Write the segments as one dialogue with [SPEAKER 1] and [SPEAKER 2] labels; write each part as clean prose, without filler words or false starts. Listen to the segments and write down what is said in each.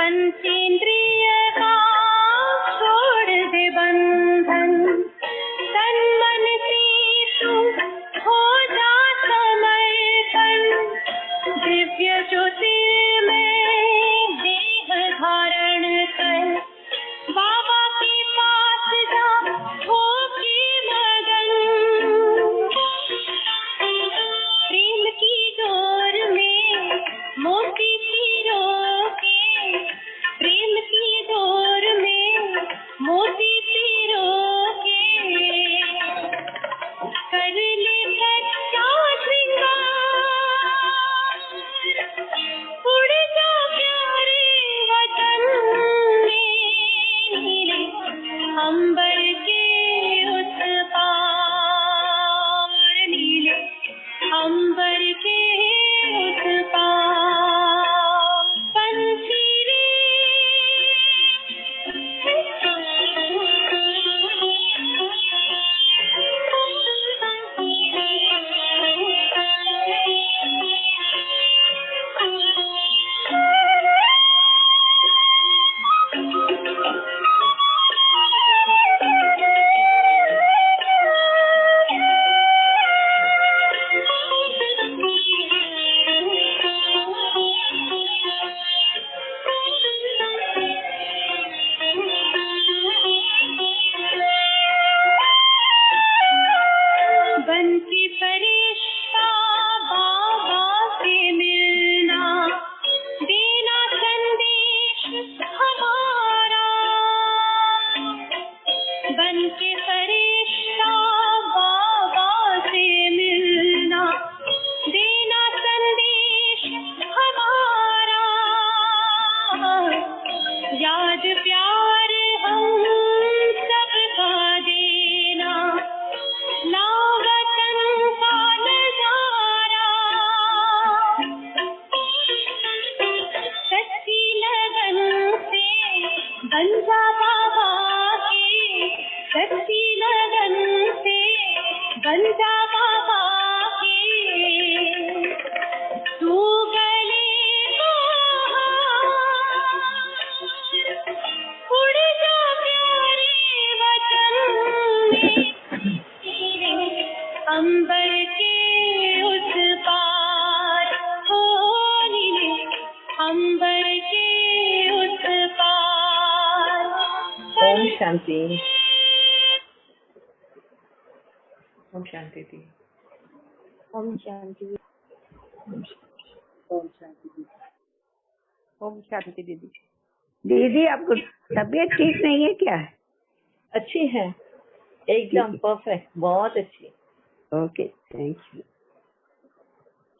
[SPEAKER 1] पंचेंद्रिय का छोड़ दे बंधन, तन मन से तू हो जा समर्पण, दिव्य ज्योति में देह धारण कर, बाबा के पास जा होके मगन, प्रेम की डोर में मोती पिरो के, प्रेम की डोर में मोती पिरो के, कर ले सच्चा श्रृंगार, उड़ जा प्यारे वतन में, नीले अंबर के उस पार, नीले अंबर के उस पार, पंछी रे बन के फरिश्ता बाबा से मिलना, देना संदेश हमारा, बन के फरिश्ता बाबा से मिलना, देना संदेश हमारा, याद प्यार हम सबका देना, ना वतन का नजारा, सच्ची लगन से बन जा बाबा के, सच्ची लगन से बन जा बाबा के, तू गले को उड़ जा प्यारे वतन में, अंबर के उस पार, ओ नीले अंबर के उस पार।
[SPEAKER 2] ओम शांति। ओम शांति दी।
[SPEAKER 3] ओम शांति।
[SPEAKER 2] ओम शांति दी। ओम शांति दीदी।
[SPEAKER 3] दीदी आपको तबीयत ठीक नहीं है क्या?
[SPEAKER 2] अच्छी है, एकदम परफेक्ट, बहुत अच्छी।
[SPEAKER 3] Okay, thank you.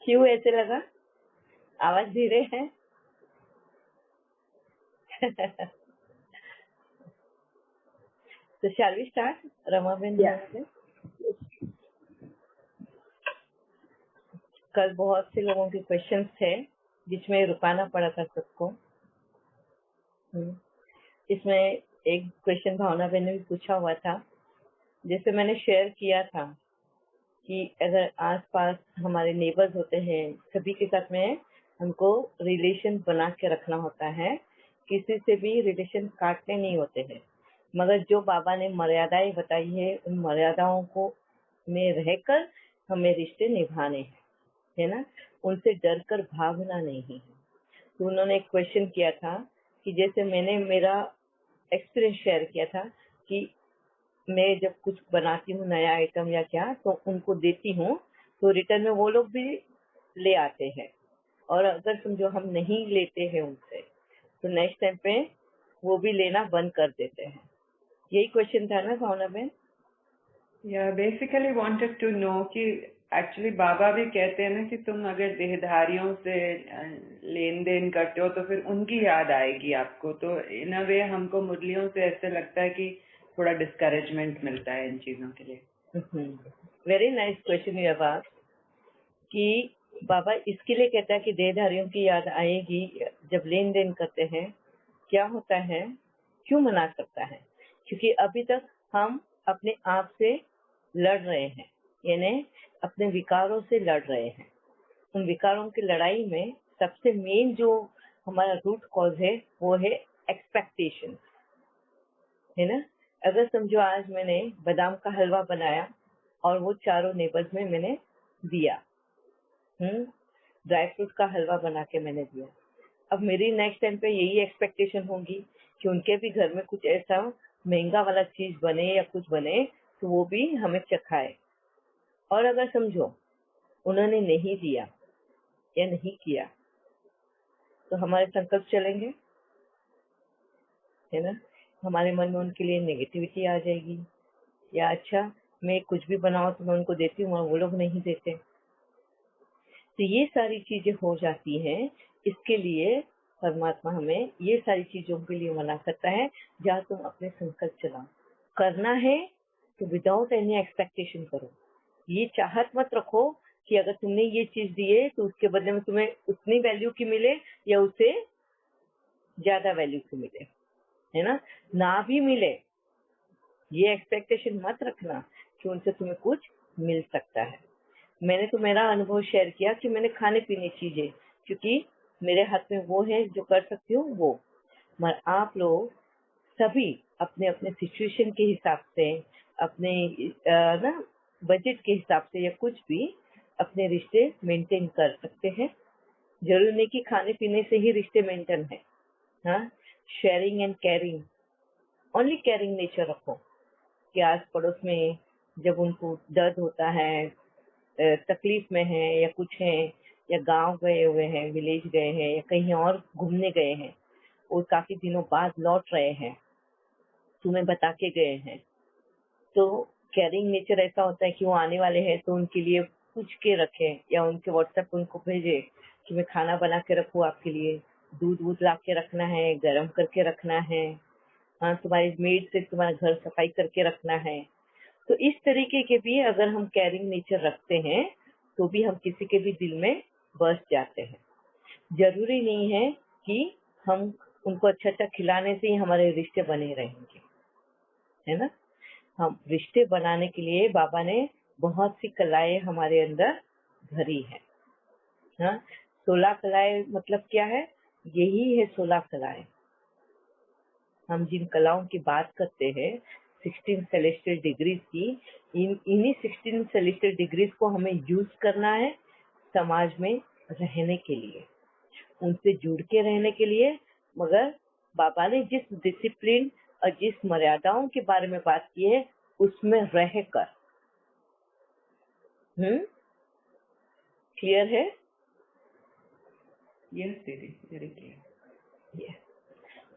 [SPEAKER 2] क्यों ऐसे लगा? आवाज धीरे है? तो shall we start? रमाबेन से कल बहुत से लोगों के क्वेश्चंस थे जिसमें रुकाना पड़ा था सबको। इसमें एक क्वेश्चन भावना बहन ने भी पूछा हुआ था, जैसे मैंने शेयर किया था कि अगर आसपास हमारे नेबर्स होते हैं, सभी के साथ में हमको रिलेशन बना के रखना होता है, किसी से भी रिलेशन काटने नहीं होते हैं, मगर जो बाबा ने मर्यादाएं बताई है उन मर्यादाओं को में रहकर हमें रिश्ते निभाने हैं, है ना, उनसे डर कर भागना नहीं है। तो उन्होंने एक क्वेश्चन किया था कि जैसे मैंने मेरा एक्सपीरियंस शेयर किया था कि मैं जब कुछ बनाती हूँ नया आइटम या क्या, तो उनको देती हूँ तो रिटर्न में वो लोग भी ले आते हैं, और अगर समझो हम नहीं लेते हैं उनसे तो नेक्स्ट टाइम पे वो भी लेना बंद कर देते हैं। यही क्वेश्चन था ना भावना बहन?
[SPEAKER 4] बेसिकली वांटेड टू नो कि एक्चुअली बाबा भी कहते हैं ना कि तुम अगर देहधारियों से लेन देन करते हो तो फिर उनकी याद आएगी आपको, तो इन अ वे हमको मुरलियों से ऐसे लगता है कि थोड़ा डिस्करेजमेंट मिलता है इन चीजों के लिए।
[SPEAKER 2] वेरी नाइस क्वेश्चन ये बात कि बाबा इसके लिए कहता है कि देहधारियों की याद आएगी जब लेन देन करते हैं। क्या होता है, क्यों मना करता है? क्योंकि अभी तक हम अपने आप से लड़ रहे हैं, यानी अपने विकारों से लड़ रहे हैं। उन विकारों की लड़ाई में सबसे मेन जो हमारा रूट कॉज है वो है एक्सपेक्टेशन, है ना। अगर समझो आज मैंने बादाम का हलवा बनाया और वो चारों नेबर्स में मैंने दिया, ड्राई फ्रूट का हलवा बना के मैंने दिया। अब मेरी नेक्स्ट टाइम पे यही एक्सपेक्टेशन होगी कि उनके भी घर में कुछ ऐसा महंगा वाला चीज बने या कुछ बने तो वो भी हमें चखाए। और अगर समझो उन्होंने नहीं दिया या नहीं किया तो हमारे संकल्प चलेंगे, है ना। हमारे मन में उनके लिए नेगेटिविटी आ जाएगी, या अच्छा मैं कुछ भी बनाऊं तो मैं उनको देती हूँ और वो लोग नहीं देते। तो ये सारी चीजें हो जाती हैं। इसके लिए परमात्मा हमें ये सारी चीजों के लिए मना करता है, जहाँ तुम अपने संकल्प चलाओ। करना है तो विदाउट एनी एक्सपेक्टेशन करो। ये चाहत मत रखो कि अगर तुमने ये चीज दी है तो उसके बदले में तुम्हें उतनी वैल्यू की मिले या उससे ज्यादा वैल्यू की मिले, है ना भी मिले, ये एक्सपेक्टेशन मत रखना कि उनसे तुम्हें कुछ मिल सकता है। मैंने तो मेरा अनुभव शेयर किया कि मैंने खाने पीने चीजें, क्योंकि मेरे हाथ में वो है जो कर सकती हूँ वो। मगर आप लोग सभी अपने अपने सिचुएशन के हिसाब से, अपने ना बजट के हिसाब से या कुछ भी अपने रिश्ते मेंटेन कर सकते हैं। जरूरी नहीं कि खाने पीने से ही रिश्ते मेंटेन है। हाँ, sharing and caring, only caring nature रखो कि आस पड़ोस में जब उनको दर्द होता है, तकलीफ में है या कुछ है, या गांव गए हुए हैं, विलेज गए हैं, या कहीं और घूमने गए हैं और काफी दिनों बाद लौट रहे हैं, तुम्हें बता के गए हैं, तो केयरिंग नेचर ऐसा होता है कि वो आने वाले हैं तो उनके लिए पूछ के रखें या उनके व्हाट्सएप उनको भेजे कि मैं खाना बना के रखूँ आपके लिए, दूध ला के रखना है, गर्म करके रखना है, हाँ तुम्हारी मेड से तुम्हारा घर सफाई करके रखना है। तो इस तरीके के भी अगर हम केयरिंग नेचर रखते हैं तो भी हम किसी के भी दिल में बस जाते हैं। जरूरी नहीं है कि हम उनको अच्छा अच्छा खिलाने से ही हमारे रिश्ते बने रहेंगे, है ना। हम रिश्ते बनाने के लिए बाबा ने बहुत सी कलाएं हमारे अंदर भरी है। हाँ, 16 कलाएं मतलब क्या है, यही है 16 कलाएं। हम जिन कलाओं की बात करते हैं 16 सेलेस्टियल डिग्रीज की, इन्हीं 16 सेलेस्टियल डिग्रीज को हमें यूज करना है समाज में रहने के लिए, उनसे जुड़ के रहने के लिए। मगर बाबा ने जिस डिसिप्लिन और जिस मर्यादाओं के बारे में बात की है उसमें रहकर, क्लियर है?
[SPEAKER 4] यस दीदी, वेरी क्लियर।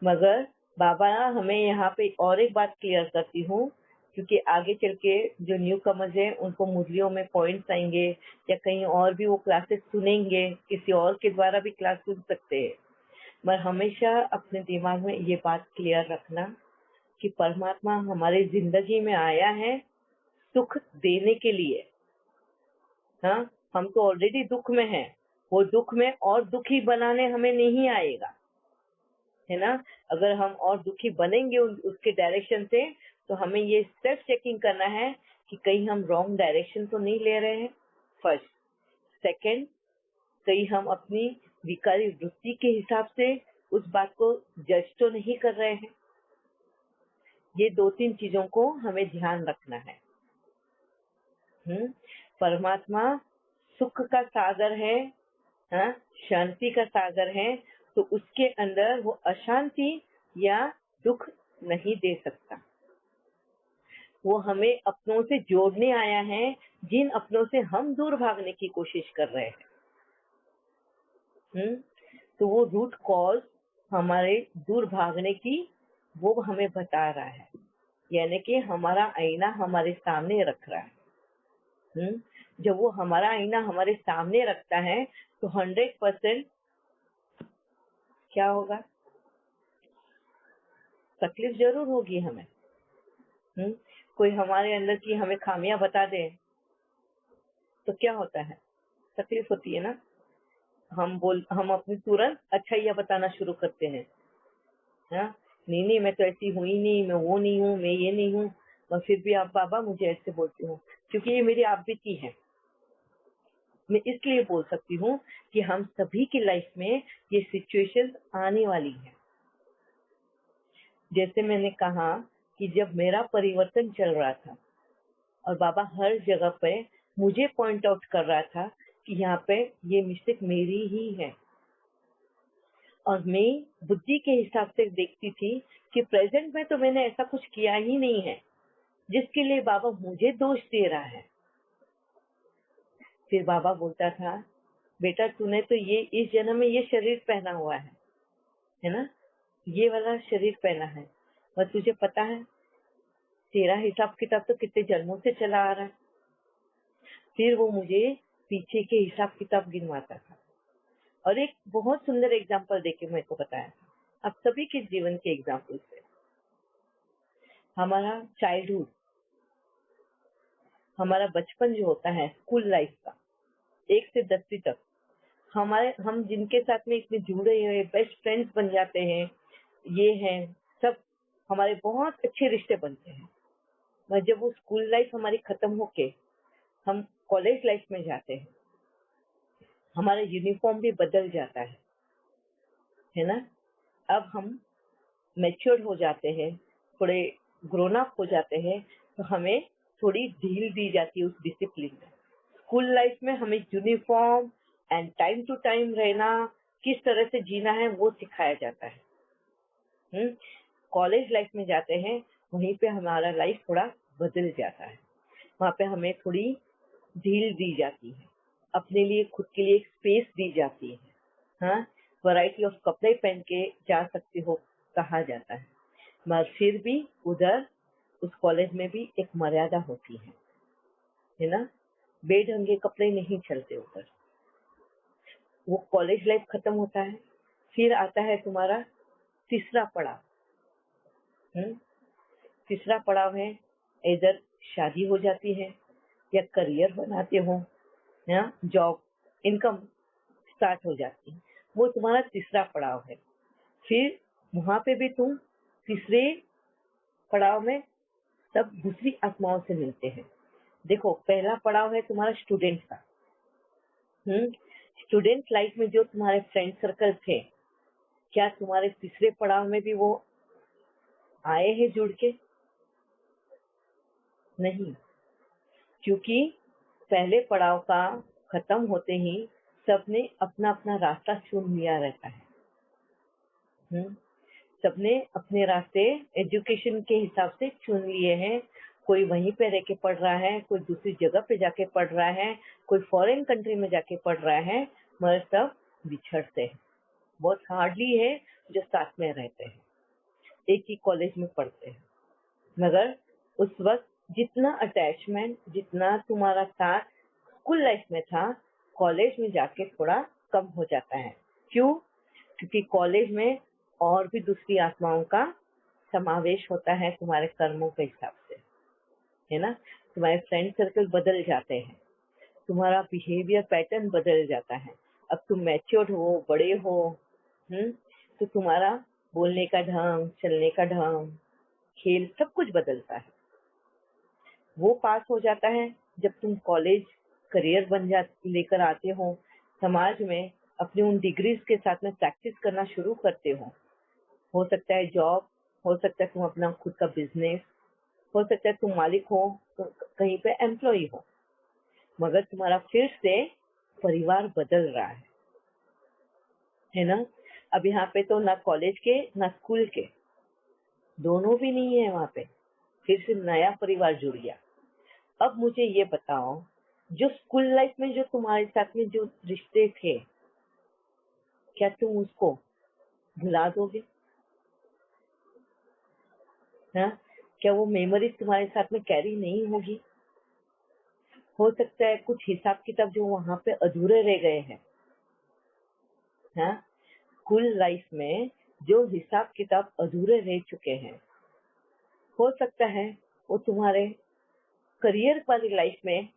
[SPEAKER 2] मगर बाबा हमें यहाँ पे और एक बात क्लियर करती हूँ, क्योंकि आगे चल के जो न्यू कमर्स है उनको मुरलियों में पॉइंट्स आएंगे या कहीं और भी वो क्लासेस सुनेंगे, किसी और के द्वारा भी क्लास सुन सकते हैं। मगर हमेशा अपने दिमाग में ये बात क्लियर रखना कि परमात्मा हमारी जिंदगी में आया है सुख देने के लिए। हाँ, हम तो ऑलरेडी दुख में हैं, वो दुख में और दुखी बनाने हमें नहीं आएगा, है ना। अगर हम और दुखी बनेंगे उसके डायरेक्शन से तो हमें ये सेल्फ चेकिंग करना है कि कहीं हम रॉन्ग डायरेक्शन तो नहीं ले रहे हैं, फर्स्ट। सेकंड, कहीं हम अपनी विकारी वृत्ति के हिसाब से उस बात को जज तो नहीं कर रहे हैं। ये 2-3 चीजों को हमें ध्यान रखना है। परमात्मा सुख का सागर है, हाँ, शांति का सागर है, तो उसके अंदर वो अशांति या दुख नहीं दे सकता। वो हमें अपनों से जोड़ने आया है, जिन अपनों से हम दूर भागने की कोशिश कर रहे हैं। तो वो रूट कॉज हमारे दूर भागने की वो हमें बता रहा है, यानी कि हमारा आईना हमारे सामने रख रहा है। जब वो हमारा आईना हमारे सामने रखता है तो 100% क्या होगा, तकलीफ जरूर होगी हमें। कोई हमारे अंदर की हमें खामियां बता दे तो क्या होता है, तकलीफ होती है ना। हम अपनी तुरंत अच्छाइयां बताना शुरू करते हैं। हाँ, नहीं मैं तो ऐसी हुई नहीं, मैं वो नहीं हूँ, मैं ये नहीं हूँ, और फिर भी आप बाबा मुझे ऐसे बोलते हो, क्योंकि ये मेरी आप बीती है। मैं इसलिए बोल सकती हूँ कि हम सभी की लाइफ में ये सिचुएशंस आने वाली है। जैसे मैंने कहा कि जब मेरा परिवर्तन चल रहा था और बाबा हर जगह पे मुझे पॉइंट आउट कर रहा था कि यहाँ पे ये मिस्टेक मेरी ही है, और मैं बुद्धि के हिसाब से देखती थी कि प्रेजेंट में तो मैंने ऐसा कुछ किया ही नहीं है जिसके लिए बाबा मुझे दोष दे रहा है। फिर बाबा बोलता था, बेटा तूने तो ये इस जन्म में ये शरीर पहना हुआ है ना, ये वाला शरीर पहना है, और तुझे पता है तेरा हिसाब किताब तो कितने जन्मों से चला आ रहा है। फिर वो मुझे पीछे के हिसाब किताब गिनवाता था और एक बहुत सुंदर एग्जाम्पल देके मेरे को बताया था। अब सभी के जीवन के एग्जाम्पल से हमारा चाइल्डहुड, हमारा बचपन जो होता है, स्कूल लाइफ का 1 से 10वीं तक, हम जिनके साथ में इसमें जुड़े हुए बेस्ट फ्रेंड्स बन जाते हैं, ये हैं सब हमारे बहुत अच्छे रिश्ते बनते हैं। और जब वो स्कूल लाइफ हमारी खत्म होके हम कॉलेज लाइफ में जाते हैं, हमारा यूनिफॉर्म भी बदल जाता है ना। अब हम मैच्योर हो जाते हैं, थोड़े ग्रोन अप हो जाते हैं, तो हमें थोड़ी ढील दी जाती है उस डिसिप्लिन में। स्कूल लाइफ में हमें uniform and time to time रहना, किस तरह से जीना है वो सिखाया जाता है। कॉलेज लाइफ में जाते हैं, वहीं पे हमारा लाइफ थोड़ा बदल जाता है। वहाँ पे हमें थोड़ी ढील दी जाती है, अपने लिए खुद के लिए एक स्पेस दी जाती है। हाँ, वैरायटी ऑफ कपड़े पहन के जा सकते हो कहा जाता है, मगर फिर भी उधर उस कॉलेज में भी एक मर्यादा होती है ना। बेढंगे कपड़े नहीं चलते उधर। वो कॉलेज लाइफ खत्म होता है, फिर आता है तुम्हारा तीसरा पड़ाव। तीसरा पड़ाव है इधर शादी हो जाती है या करियर बनाते हो या जॉब इनकम स्टार्ट हो जाती है, वो तुम्हारा तीसरा पड़ाव है। फिर वहां पे भी तुम तीसरे पड़ाव में सब दूसरी आत्माओं से मिलते हैं। देखो, पहला पड़ाव है तुम्हारा स्टूडेंट का। स्टूडेंट लाइफ में जो तुम्हारे फ्रेंड सर्कल थे, क्या तुम्हारे तीसरे पड़ाव में भी वो आए हैं जुड़ के? नहीं, क्योंकि पहले पड़ाव का खत्म होते ही सबने अपना अपना रास्ता चुन लिया रहता है। सबने अपने रास्ते एजुकेशन के हिसाब से चुन लिए हैं। कोई वहीं पे रह के पढ़ रहा है, कोई दूसरी जगह पे जाके पढ़ रहा है, कोई फॉरेन कंट्री में जाके पढ़ रहा है, मगर सब बिछड़ते हैं। बहुत हार्डली है जो साथ में रहते हैं, एक ही कॉलेज में पढ़ते हैं, मगर उस वक्त जितना अटैचमेंट, जितना तुम्हारा साथ स्कूल लाइफ में था, कॉलेज में जाके थोड़ा कम हो जाता है। क्यों? क्योंकि कॉलेज में और भी दूसरी आत्माओं का समावेश होता है तुम्हारे कर्मों के हिसाब से, है ना। तुम्हारे फ्रेंड सर्कल बदल जाते हैं, तुम्हारा बिहेवियर पैटर्न बदल जाता है। अब तुम मैच्योर्ड हो, बड़े हो, तो तुम्हारा बोलने का ढंग, चलने का ढंग, खेल सब कुछ बदलता है। वो पास हो जाता है जब तुम कॉलेज करियर लेकर आते हो, समाज में अपने उन डिग्रीज के साथ में प्रैक्टिस करना शुरू करते हो सकता है जॉब, हो सकता है तुम अपना खुद का बिजनेस, हो सकता है तुम मालिक हो, तो कहीं पे एम्प्लॉय हो, मगर तुम्हारा फिर से परिवार बदल रहा है ना। अब यहाँ पे तो ना कॉलेज के ना स्कूल के, दोनों भी नहीं है वहाँ पे, फिर से नया परिवार जुड़ गया। अब मुझे ये बताओ, जो स्कूल लाइफ में जो तुम्हारे साथ में जो रिश्ते थे, क्या तुम उसको भुला दोगे? हाँ, क्या वो मेमोरीज तुम्हारे साथ में कैरी नहीं होगी? हो सकता है कुछ हिसाब किताब जो वहां पे अधूरे रह गए हैं। हाँ, स्कूल लाइफ में जो हिसाब किताब अधूरे रह चुके हैं, हो सकता है वो तुम्हारे करियर वाली लाइफ में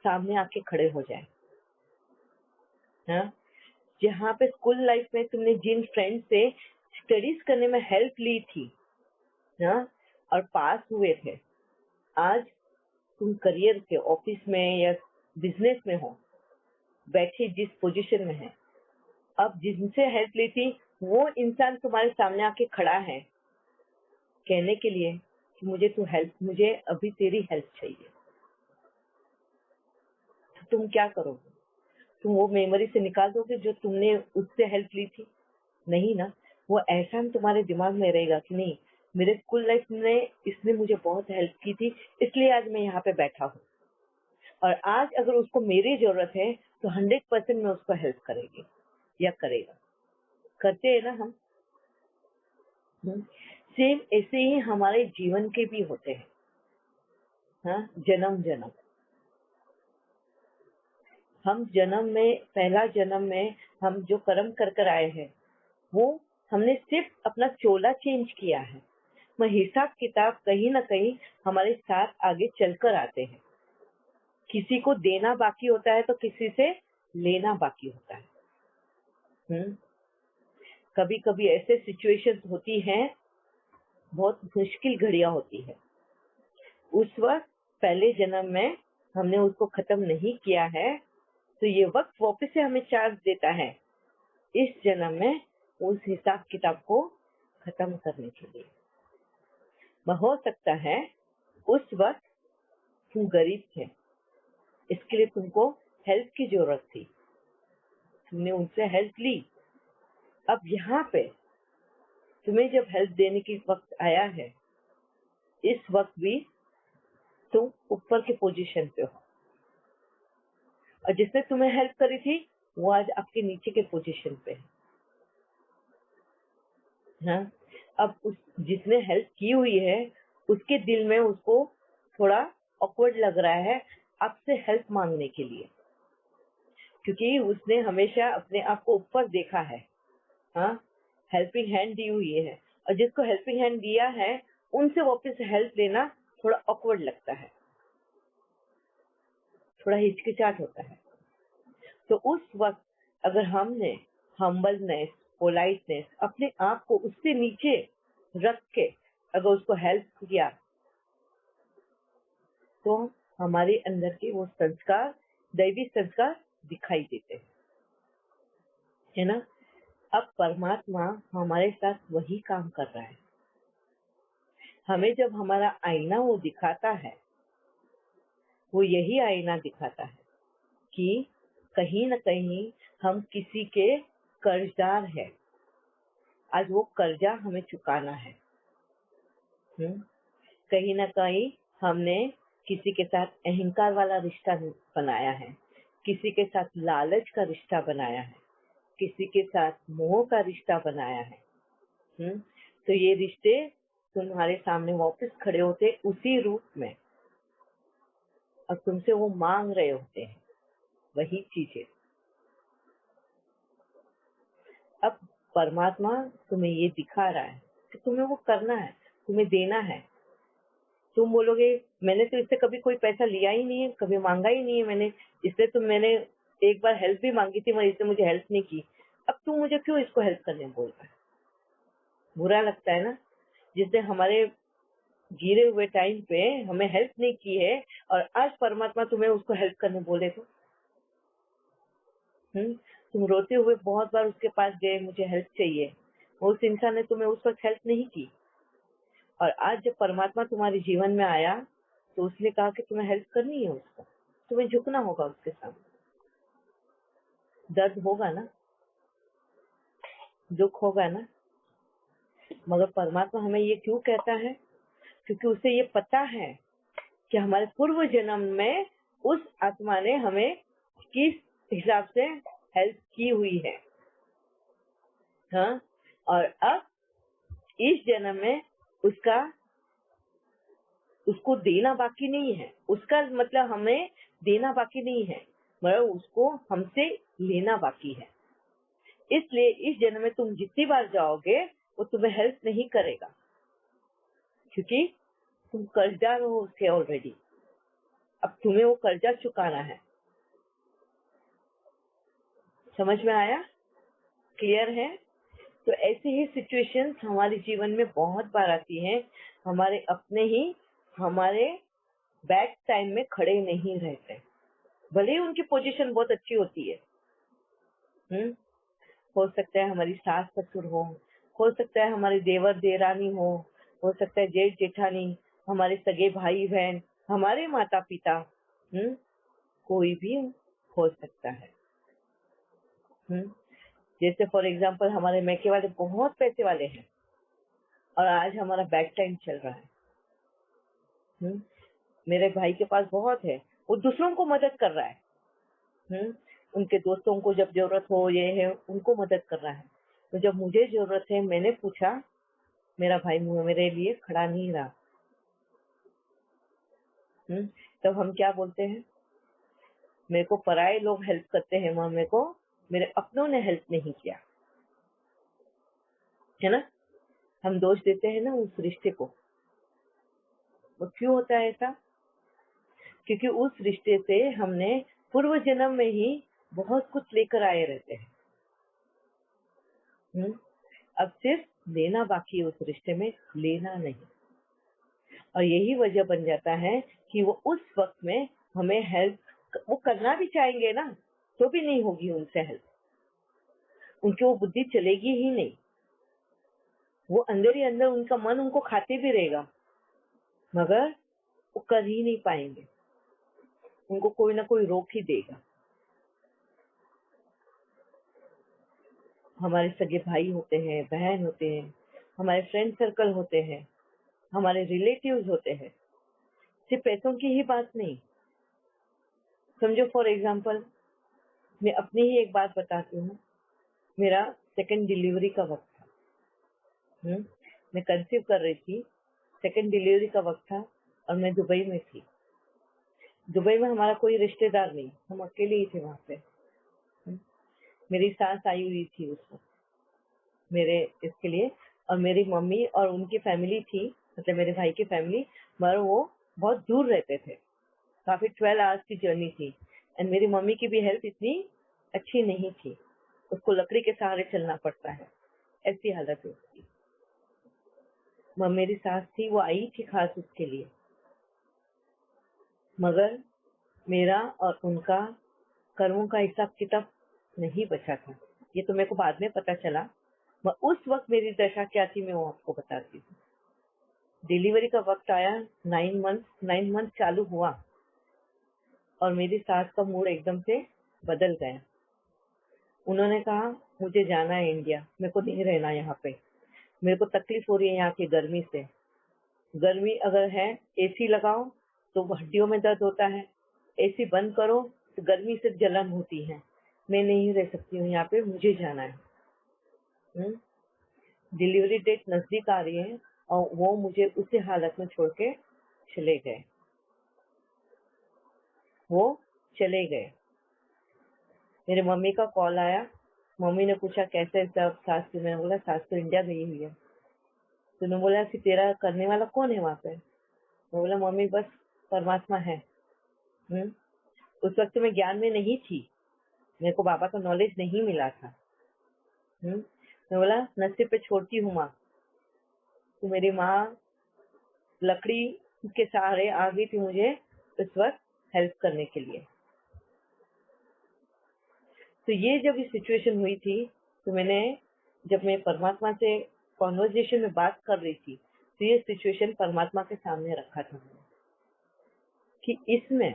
[SPEAKER 2] सामने आके खड़े हो जाए। हाँ, जहाँ पे स्कूल लाइफ में तुमने जिन फ्रेंड से स्टडीज करने में हेल्प ली थी, हाँ, और पास हुए थे, आज तुम करियर के ऑफिस में या बिजनेस में हो, बैठे जिस पोजीशन में है, अब जिनसे हेल्प ली थी वो इंसान तुम्हारे सामने आके खड़ा है कहने के लिए कि मुझे अभी तेरी हेल्प चाहिए, तो तुम क्या करोगे? तुम वो मेमोरी से निकाल दोगे जो तुमने उससे हेल्प ली थी? नहीं ना। वो एहसान तुम्हारे दिमाग में रहेगा कि नहीं, मेरे स्कूल लाइफ में इसने मुझे बहुत हेल्प की थी, इसलिए आज मैं यहाँ पे बैठा हूँ, और आज अगर उसको मेरी जरूरत है तो 100% में उसको हेल्प करेगी या करेगा। करते हैं ना हम? सेम ऐसे ही हमारे जीवन के भी होते हैं। हाँ, जन्म जन्म हम पहला जन्म में हम जो कर्म कर कर आए हैं वो हमने सिर्फ अपना चोला चेंज किया है, मगर हिसाब किताब कहीं ना कहीं हमारे साथ आगे चलकर आते हैं। किसी को देना बाकी होता है तो किसी से लेना बाकी होता है। कभी कभी ऐसे सिचुएशंस होती हैं, बहुत मुश्किल घड़ियां होती है, उस वक्त पहले जन्म में हमने उसको खत्म नहीं किया है तो ये वक्त वापस से हमें चांस देता है इस जन्म में उस हिसाब किताब को खत्म करने के लिए। हो सकता है उस वक्त तुम गरीब थे, इसके लिए तुमको हेल्प की जरूरत थी, तुमने उनसे हेल्प ली। अब यहाँ पे तुम्हें जब हेल्प देने की वक्त आया है, इस वक्त भी तुम ऊपर के पोजीशन पे हो, और जिसने तुम्हें हेल्प करी थी वो आज आपके नीचे के पोजीशन पे है। हाँ, अब जिसने हेल्प की हुई है उसके दिल में उसको थोड़ा ऑकवर्ड लग रहा है आपसे हेल्प मांगने के लिए, क्योंकि उसने हमेशा अपने आप को ऊपर देखा है। हाँ, हेल्पिंग हैंड दी हुई है, और जिसको हेल्पिंग हैंड दिया है उनसे वापस हेल्प लेना थोड़ा ऑकवर्ड लगता है, थोड़ा हिचकिचाहट होता है। तो उस वक्त अगर हमने हम्बलनेस, पोलाइटनेस, अपने आप को उससे नीचे रख के अगर उसको हेल्प किया तो हमारे अंदर के वो संस्कार, दैवी संस्कार दिखाई देते हैं, है ना। अब परमात्मा हमारे साथ वही काम कर रहा है। हमें जब हमारा आईना वो दिखाता है, वो यही आईना दिखाता है कि कहीं न कहीं हम किसी के कर्जदार हैं। आज वो कर्जा हमें चुकाना है। कहीं न कहीं हमने किसी के साथ अहंकार वाला रिश्ता बनाया है, किसी के साथ लालच का रिश्ता बनाया है, किसी के साथ मोह का रिश्ता बनाया है। तो ये रिश्ते तुम्हारे सामने वापस खड़े होते उसी रूप में, और तुमसे वो मांग रहे होते हैं वही चीजें। अब परमात्मा तुम्हें ये दिखा रहा है कि तुम्हें वो करना है, तुम्हें देना है। तुम बोलोगे मैंने तो इससे कभी कोई पैसा लिया ही नहीं है, कभी मांगा ही नहीं है मैंने, इससे तो मैंने एक बार हेल्प भी मांगी थी मगर इसने मुझे हेल्प नहीं की, अब तू मुझे क्यों इसको हेल्प करने बोल रहा है? बुरा लगता है ना, जिसने हमारे गिरे हुए टाइम पे हमें हेल्प नहीं की है और आज परमात्मा तुम्हें उसको हेल्प करने बोले तो तुम रोते हुए बहुत बार उसके पास गए, मुझे हेल्प चाहिए, उस इंसान ने तुम्हें उस वक्त हेल्प नहीं की, और आज जब परमात्मा तुम्हारे जीवन में आया तो उसने कहा कि तुम्हें हेल्प करनी है, उसको तुम्हें झुकना होगा उसके सामने। दर्द होगा ना, दुख होगा ना, मगर परमात्मा हमें ये क्यों कहता है? क्योंकि उसे ये पता है कि हमारे पूर्व जन्म में उस आत्मा ने हमें किस हिसाब से हेल्प की हुई है। हाँ, और अब इस जन्म में उसको देना बाकी नहीं है, उसका मतलब हमें देना बाकी नहीं है, मगर उसको हमसे लेना बाकी है। इसलिए इस जन्म में तुम जितनी बार जाओगे वो तुम्हें हेल्प नहीं करेगा, क्योंकि तुम कर्जदार हो उसके ऑलरेडी। अब तुम्हें वो कर्जा चुकाना है। समझ में आया? क्लियर है? तो ऐसे ही सिचुएशंस हमारे जीवन में बहुत बार आती हैं। हमारे अपने ही हमारे बैड टाइम में खड़े नहीं रहते, भले ही उनकी पोजीशन बहुत अच्छी होती है। हो सकता है हमारी सास ससुर हो सकता है हमारे देवर देरानी हो सकता है जेठ जेठानी, हमारे सगे भाई बहन, हमारे माता पिता, कोई भी हो सकता है। जैसे फॉर एग्जाम्पल हमारे मैके वाले बहुत पैसे वाले हैं और आज हमारा बैड टाइम चल रहा है। मेरे भाई के पास बहुत है, वो दूसरों को मदद कर रहा है। उनके दोस्तों को जब जरूरत हो ये है उनको मदद कर रहा है। तो जब मुझे जरूरत है मैंने पूछा, मेरा भाई मेरे लिए खड़ा नहीं रहा। तब हम क्या बोलते हैं, मेरे को पराये लोग हेल्प करते हैं वहां मेरे को मेरे अपनों ने हेल्प नहीं किया, है ना। हम दोष देते हैं ना उस रिश्ते को। वो क्यों होता है ऐसा? क्योंकि उस रिश्ते से हमने पूर्व जन्म में ही बहुत कुछ लेकर आए रहते हैं। अब सिर्फ लेना बाकी है उस रिश्ते में, लेना नहीं। और यही वजह बन जाता है कि वो उस वक्त में हमें हेल्प वो करना भी चाहेंगे ना तो भी नहीं होगी उनसे हेल्प, उनकी वो बुद्धि चलेगी ही नहीं। वो अंदर ही अंदर उनका मन उनको खाते भी रहेगा मगर वो कर ही नहीं पाएंगे, उनको कोई ना कोई रोक ही देगा। हमारे सगे भाई होते हैं, बहन होते हैं, हमारे फ्रेंड सर्कल होते हैं, हमारे रिलेटिव्स होते हैं। सिर्फ पैसों की ही बात नहीं। समझो फॉर एग्जाम्पल मैं अपनी ही एक बात बताती हूँ। मेरा सेकंड डिलीवरी का वक्त था। मैं कंसीव कर रही थी, सेकंड डिलीवरी का वक्त था और मैं दुबई में थी। दुबई में हमारा कोई रिश्तेदार नहीं, हम अकेले ही थे वहां पे। मेरी सास आई हुई थी उस वक्त मेरे इसके लिए, और मेरी मम्मी और उनकी फैमिली थी, मतलब मेरे भाई की फैमिली, मगर वो बहुत दूर रहते थे, काफी 12 आवर्स की जर्नी थी। एंड मेरी मम्मी की भी हेल्थ इतनी अच्छी नहीं थी, उसको लकड़ी के सहारे चलना पड़ता है, ऐसी हालत है उसकी। मेरी सास थी, वो आई थी खास उसके लिए, मगर मेरा और उनका कर्मों का हिसाब किताब नहीं बचा था। ये तो मेरे को बाद में पता चला, उस वक्त मेरी दशा क्या थी मैं वो आपको बताती हूँ। डिलीवरी का वक्त आया, 9 मंथ चालू हुआ और मेरी सास का मूड एकदम से बदल गया। उन्होंने कहा मुझे जाना है इंडिया, मेरे को नहीं रहना यहाँ पे, मेरे को तकलीफ हो रही है यहाँ की गर्मी से। गर्मी अगर है एसी लगाओ तो हड्डियों में दर्द होता है, एसी बंद करो तो गर्मी से जलन होती है, मैं नहीं रह सकती हूँ यहाँ पे, मुझे जाना है। डिलीवरी डेट नजदीक आ रही है और वो मुझे उसी हालत में छोड़ के चले गए। वो चले गए। मेरे मम्मी का कॉल आया, मम्मी ने पूछा कैसे सब सास की, मैंने बोला सास तो इंडिया गई हुई है। तो उन्होंने बोला कि तेरा करने वाला कौन है वहां पे? मैं बोला मम्मी बस परमात्मा है। उस वक्त मैं ज्ञान में नहीं थी, मेरे को बाबा का नॉलेज नहीं मिला था। मैं बोला नसीब पे छोड़ती हूँ माँ। तो मेरी माँ लकड़ी के सहारे आ गई थी मुझे उस वक्त हेल्प करने के लिए। तो ये जब ये सिचुएशन हुई थी तो जब मैं परमात्मा से कॉन्वर्जेशन में बात कर रही थी तो ये सिचुएशन परमात्मा के सामने रखा था कि इसमें